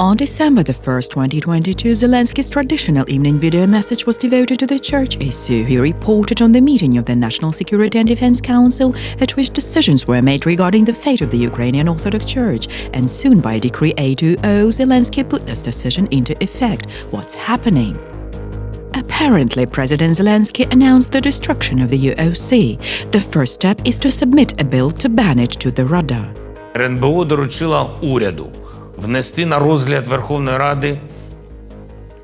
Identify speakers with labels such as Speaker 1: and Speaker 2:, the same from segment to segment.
Speaker 1: On December 1st, 2022, Zelensky's traditional evening video message was devoted to the church issue. He reported on the meeting of the National Security and Defense Council, at which decisions were made regarding the fate of the Ukrainian Orthodox Church, and soon by Decree 820, Zelensky put this decision into effect. What's happening? Apparently, President Zelensky announced the destruction of the UOC. The first step is to submit a bill to ban it to the Rada.
Speaker 2: РНБО доручила уряду внести на розгляд Верховної Ради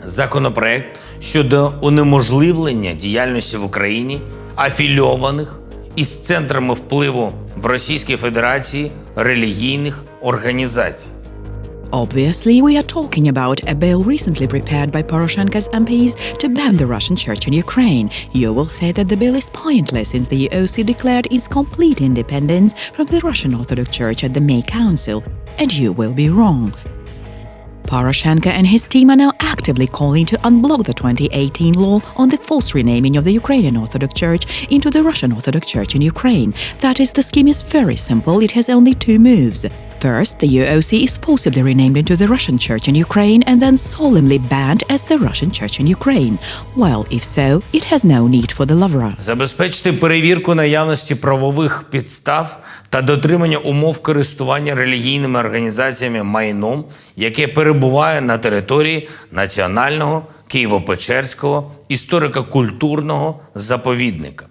Speaker 2: законопроект щодо унеможливлення діяльності в Україні афільованих із центрами впливу в Російській Федерації релігійних організацій.
Speaker 1: Obviously, we are talking about a bill recently prepared by Poroshenko's MPs to ban the Russian church in Ukraine. You will say that the bill is pointless since the UOC declared its complete independence from the Russian Orthodox Church at the May Council. And you will be wrong. Poroshenko and his team are now actively calling to unblock the 2018 law on the false renaming of the Ukrainian Orthodox Church into the Russian Orthodox Church in Ukraine. That is, the scheme is very simple. It has only two moves. First, the UOC is forcibly renamed into the Russian Church in Ukraine and then solemnly banned as the Russian Church in Ukraine. Well, if so, it has no need for the Lavra.
Speaker 2: Забезпечити перевірку наявності правових підстав та дотримання умов користування релігійними організаціями майном, яке перебуває на території Національного Кyivo-Pecherskого історико-культурного заповідника.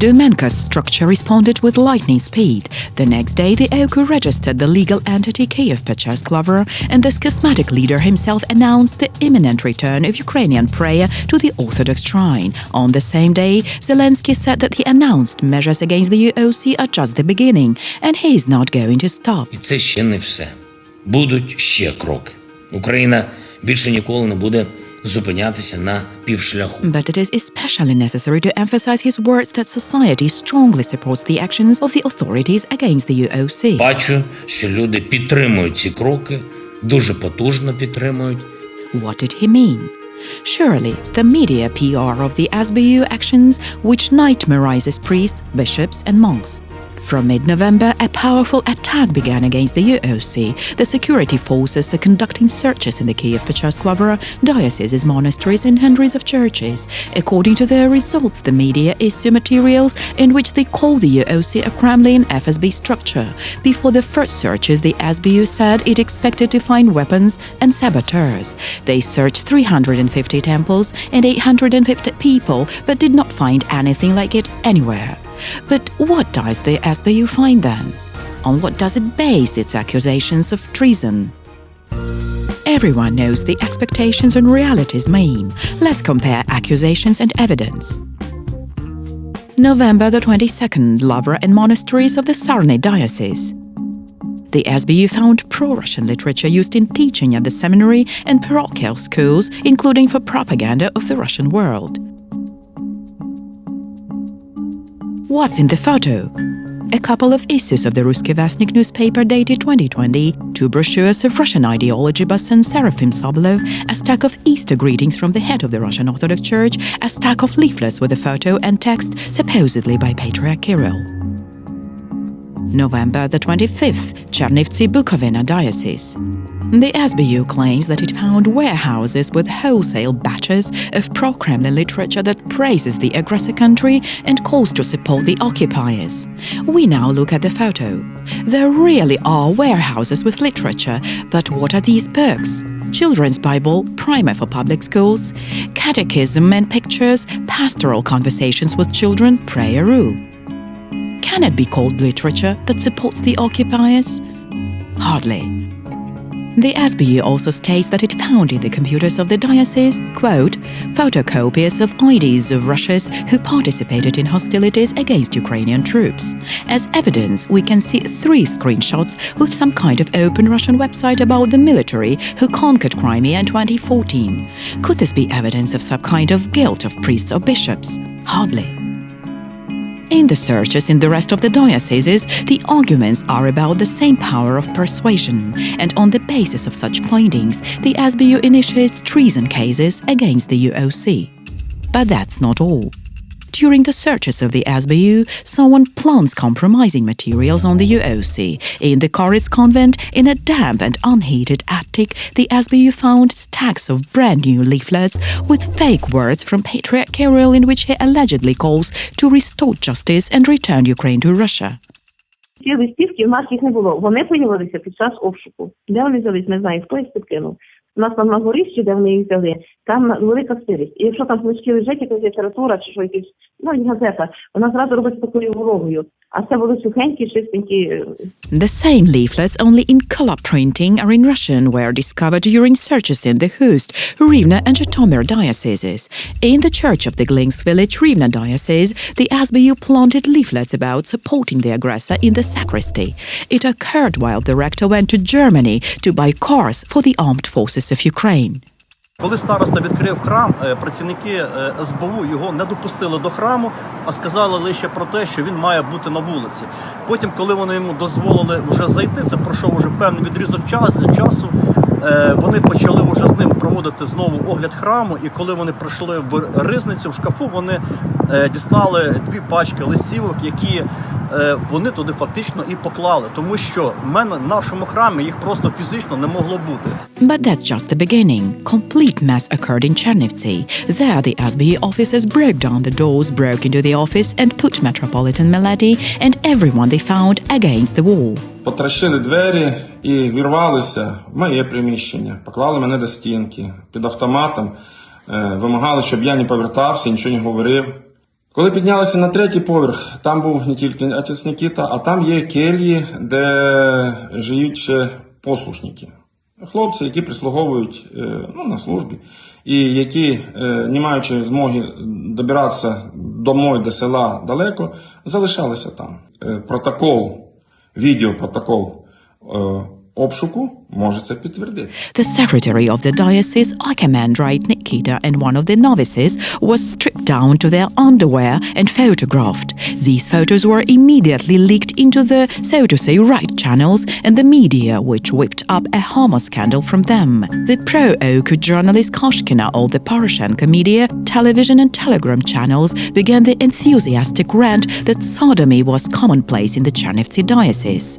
Speaker 1: Domenko's structure responded with lightning speed. The next day, the OKU registered the legal entity Kyiv-Pechersk Lavra, and the schismatic leader himself announced the imminent return of Ukrainian prayer to the Orthodox shrine. On the same day, Zelensky said that the announced measures against the UOC are just the beginning, and he is not going to stop.
Speaker 2: І це ще не все. Будуть ще кроки. Україна більше ніколи не буде зупинятися на півшляху.
Speaker 1: But it is especially necessary to emphasize his words that society strongly supports the actions of the authorities against the UOC.
Speaker 2: Бачу, що люди підтримують ці кроки, дуже потужно підтримують.
Speaker 1: What did he mean? Surely, the media PR of the SBU actions, which nightmarizes priests, bishops and monks. From mid-November, a powerful attack began against the UOC. The security forces are conducting searches in the Kyiv-Pechersk Lavra, dioceses, monasteries and hundreds of churches. According to their results, the media issue materials in which they call the UOC a Kremlin FSB structure. Before the first searches, the SBU said it expected to find weapons and saboteurs. They searched 350 temples and 850 people, but did not find anything like it anywhere. But what does the SBU find then? On what does it base its accusations of treason? Everyone knows the expectations and realities mean. Let's compare accusations and evidence. November the 22nd, Lavra and monasteries of the Sarny diocese. The SBU found pro-Russian literature used in teaching at the seminary and parochial schools, including for propaganda of the Russian world. What's in the photo? A couple of issues of the Ruski Vestnik newspaper dated 2020, two brochures of Russian ideology by St. Seraphim Sobolov, a stack of Easter greetings from the head of the Russian Orthodox Church, a stack of leaflets with a photo and text supposedly by Patriarch Kirill. November the 25th, Chernivtsi-Bukovina diocese. The SBU claims that it found warehouses with wholesale batches of pro-Kremlin literature that praises the aggressor country and calls to support the occupiers. We now look at the photo. There really are warehouses with literature, but what are these books? Children's Bible, primer for public schools, catechism and pictures, pastoral conversations with children, prayer rule. Can it be called literature that supports the occupiers? Hardly. The SBU also states that it found in the computers of the diocese, quote, photocopies of IDs of Russians who participated in hostilities against Ukrainian troops. As evidence, we can see 3 screenshots with some kind of open Russian website about the military who conquered Crimea in 2014. Could this be evidence of some kind of guilt of priests or bishops? Hardly. In the searches in the rest of the dioceses, the arguments are about the same power of persuasion, and on the basis of such findings, the SBU initiates treason cases against the UOC. But that's not all. during the searches of the SBU, someone plants compromising materials on the UOC. In the Koritz convent, in a damp and unheated attic, the SBU found stacks of brand-new leaflets with fake words from Patriarch Kirill in which he allegedly calls to restore justice and return Ukraine to Russia.
Speaker 3: Ці листівки, в нас їх не було. Вони появилися під час обшуку. Де вони взялись, не знаю, хто їх підкинув. У нас там на горищі, де вони їх взяли, там велика сирість. І якщо там книжки лежать, якась література чи що якась, газета, вона зразу робить такою вологою. А це були сухенькі, чистенькі.
Speaker 1: The same leaflets, only in color printing, are in Russian, were discovered during searches in the Khust, Rivne and Zhytomyr dioceses. In the church of the Glinsk village, Rivne diocese, the SBU planted leaflets about supporting the aggressor in the sacristy. It occurred while the rector went to Germany to buy cars for the armed forces of Ukraine.
Speaker 4: Коли староста відкрив храм, працівники СБУ його не допустили до храму, а сказали лише про те, що він має бути на вулиці. Потім, коли вони йому дозволили вже зайти, це пройшов вже певний відрізок часу, вони почали вже з ним проводити знову огляд храму, і коли вони прийшли в ризницю, в шкафу, вони дістали 2 пачки листівок, які вони туди фактично і поклали, тому що в нашому храмі їх просто фізично не могло бути.
Speaker 1: But that's just the beginning. Complete mess occurred in Chernivtsi. There, the SBU officers broke down the doors, broke into the office and put Metropolitan Melody and everyone they found against the wall.
Speaker 5: Потрощили двері і вірвалися в моє приміщення, поклали мене до стінки, під автоматом, вимагали, щоб я не повертався, нічого не говорив. Коли піднялися на 3-й поверх, там був не тільки отець Нікіта, а там є кельї, де живуть ще послушники. Хлопці, які прислуговують на службі, і які, не маючи змоги добиратися домой до села далеко, залишалися там. Відеопротокол обшуку може це підтвердити.
Speaker 1: The secretary of the diocese, Archimandrite Nikita, and one of the novices was stripped down to their underwear and photographed. These photos were immediately leaked into the, so to say, right channels and the media, which whipped up a homo scandal from them. The pro-Oku journalist Koshkina of the Poroshenko media, television and telegram channels began the enthusiastic rant that sodomy was commonplace in the Chernivtsi diocese.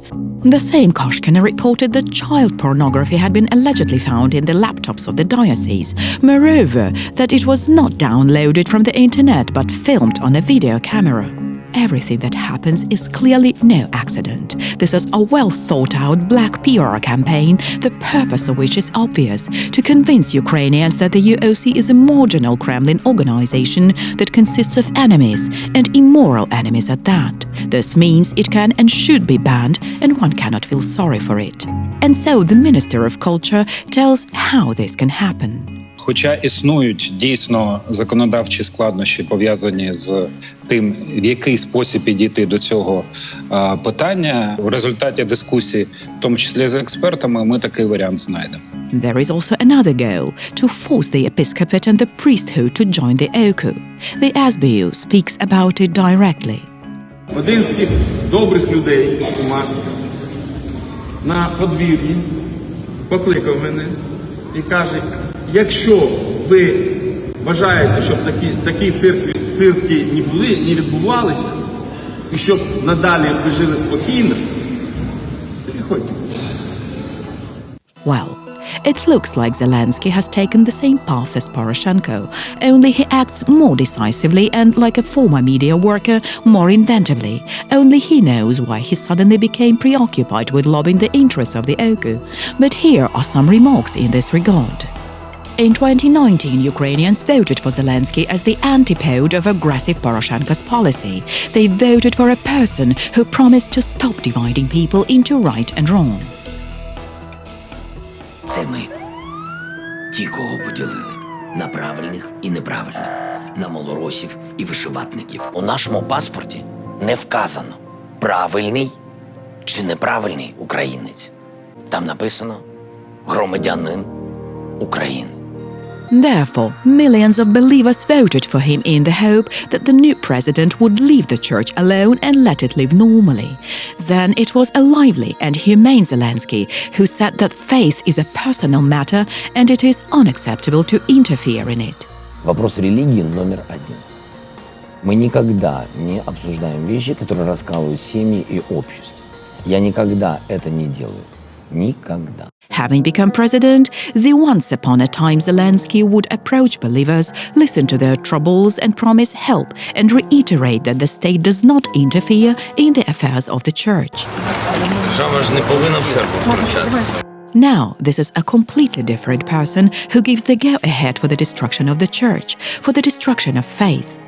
Speaker 1: The same Koshkina reported that child pornography had been allegedly found in the laptops of the diocese. Moreover, that it was not downloaded from the internet but filmed on a video camera. Everything that happens is clearly no accident. This is a well-thought-out black PR campaign, the purpose of which is obvious, to convince Ukrainians that the UOC is a marginal Kremlin organization that consists of enemies, and immoral enemies at that. This means it can and should be banned, and one cannot feel sorry for it. And so the Minister of Culture tells how this can happen.
Speaker 6: Хоча існують дійсно законодавчі складнощі, пов'язані з тим, в який спосіб підійти до цього питання, в результаті дискусій, в тому числі з експертами, ми такий варіант знайдемо.
Speaker 1: There is also another goal, to force the episcopate and the priesthood to join the OKU. The SBU speaks about it directly.
Speaker 7: Один з тих добрих людей у масі на подвір'ї покликав мене і каже: якщо ви бажаєте, щоб такі цирки не відбувалися, і щоб надалі ви жили спокійно, приходьте.
Speaker 1: Well, it looks like Zelensky has taken the same path as Poroshenko, only he acts more decisively and, like a former media worker, more inventively. Only he knows why he suddenly became preoccupied with lobbying the interests of the OKU. But here are some remarks in this regard. In 2019, Ukrainians voted for Zelensky as the antipode of aggressive Poroshenko's policy. They voted for a person who promised to stop dividing people into right and wrong.
Speaker 8: Це ми. Ті, кого поділили. На правильних і неправильних. На малоросів і вишиватників.
Speaker 2: У нашому паспорті не вказано, правильний чи неправильний українець. Там написано «громадянин України».
Speaker 1: Therefore, millions of believers voted for him in the hope that the new president would leave the church alone and let it live normally. Then it was a lively and humane Zelensky who said that faith is a personal matter and it is unacceptable to interfere in it.
Speaker 8: Вопрос религии номер один.
Speaker 9: Мы никогда не обсуждаем вещи, которые раскалывают семьи и общество. Я никогда это не делаю. Никогда.
Speaker 1: Having become president, the once upon a time Zelensky would approach believers, listen to their troubles and promise help, and reiterate that the state does not interfere in the affairs of the church.
Speaker 2: Держава ж не повинна в церкву втручатися.
Speaker 1: Now, this is a completely different person who gives the go-ahead for the destruction of the church, for the destruction of faith.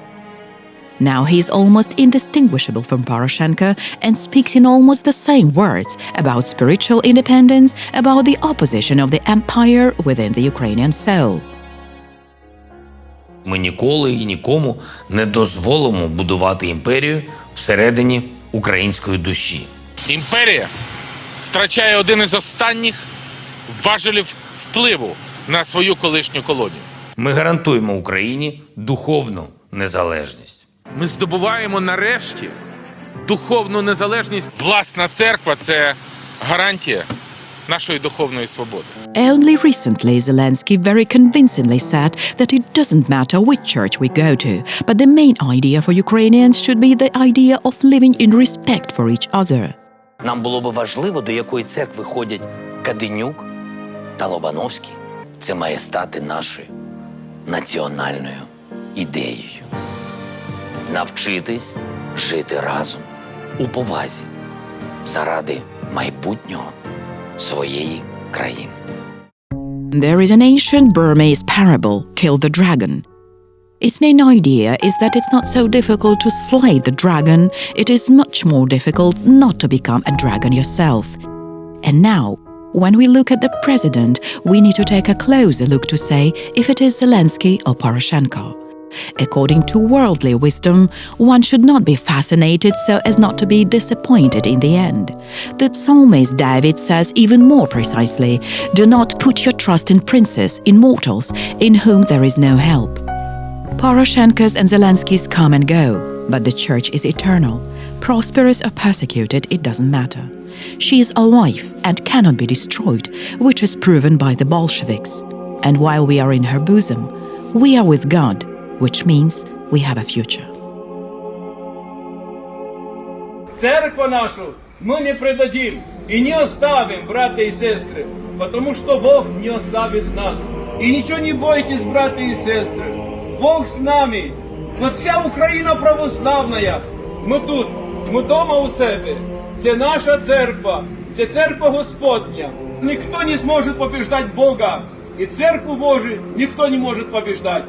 Speaker 1: Now he is almost indistinguishable from Poroshenko and speaks in almost the same words about spiritual independence, about the opposition of the empire within the Ukrainian soul.
Speaker 2: Ми ніколи і нікому не дозволимо будувати імперію всередині української душі.
Speaker 10: Імперія втрачає один із останніх важелів впливу на свою колишню колонію.
Speaker 2: Ми гарантуємо Україні духовну незалежність.
Speaker 10: Ми здобуваємо нарешті духовну незалежність. Власна церква – це гарантія нашої духовної свободи.
Speaker 1: Only recently, Zelensky very convincingly said that it doesn't matter which church we go to, but the main idea for Ukrainians should be the idea of living in respect for each other.
Speaker 8: Нам було би важливо, до якої церкви ходять Каденюк та Лобановський. Це має стати нашою національною ідеєю. Навчитись жити разом у повазі заради майбутнього своєї країни.
Speaker 1: There is an ancient Burmese parable, Kill the Dragon. Its main idea is that it's not so difficult to slay the dragon, it is much more difficult not to become a dragon yourself. And now, when we look at the president, we need to take a closer look to say if it is Zelensky or Poroshenko. According to worldly wisdom, one should not be fascinated so as not to be disappointed in the end. The psalmist David says even more precisely, "Do not put your trust in princes, in mortals, in whom there is no help." Poroshenko's and Zelensky's come and go, but the church is eternal. Prosperous or persecuted, it doesn't matter. She is alive and cannot be destroyed, which is proven by the Bolsheviks. And while we are in her bosom, we are with God, which means we have a future.
Speaker 11: Церковь нашу мы не предадим и не оставим, братья и сестры, потому что Бог не оставит нас. И ничего не бойтесь, братья и сестры, Бог с нами. Вот вся Україна православная, ми тут, ми дома у себе. Це наша церква, це церква Господня. Ніхто не зможе побіждати Бога, і церкву Божию ніхто не може побіждати.